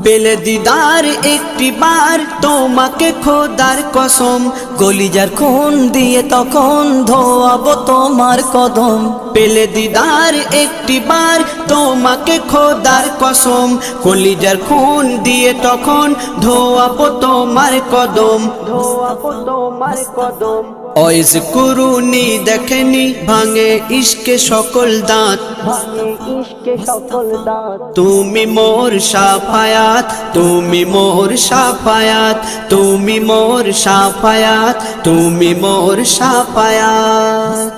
পেলে দিদার একটি বার তোমাকে খোদার কসম, কলিজার খুন দিয়ে তখন ধোয়াবো তোমার কদম। পেলে দিদার একটি বার তোমাকে খোদার কসম, কলিজার খুন দিয়ে তখন ধোয়াবো তোমার কদম, ধোয়াবো তোমার কদম। ওয়াইজ কুরুনি দেখেনি ভাঙে ইশকে সকল দাঁত, ভাঙে ইশকে সকল দাঁত। তুমি মোর শাফায়াত, তুমি মোর শাফায়াত, তুমি মোর শাফায়াত, তুমি মোর শাফায়াত।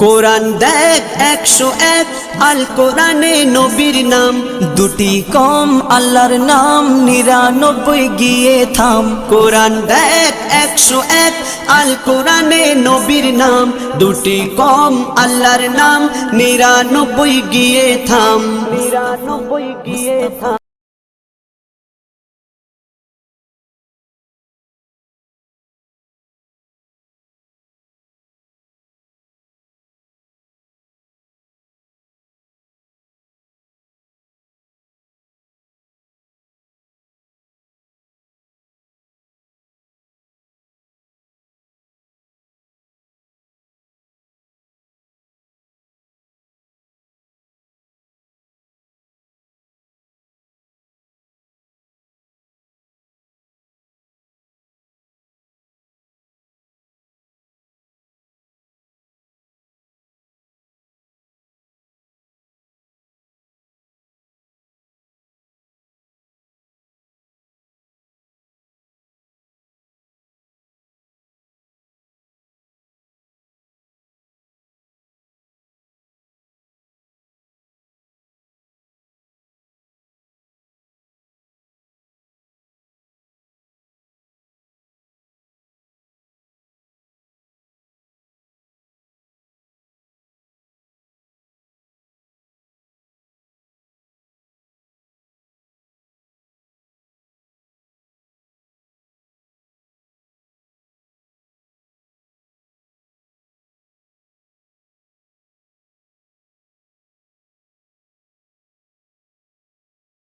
কোরআন দেখ 101 আল কোরআনে নবীর নাম, দুটি কম আল্লাহর নাম 99 গিয়ে থাম। কোরআন দেখ 101 আল কোরআনে নবীর নাম, দুটি কম আল্লাহর নাম 99 গিয়ে থাম, 99 গিয়ে থাম।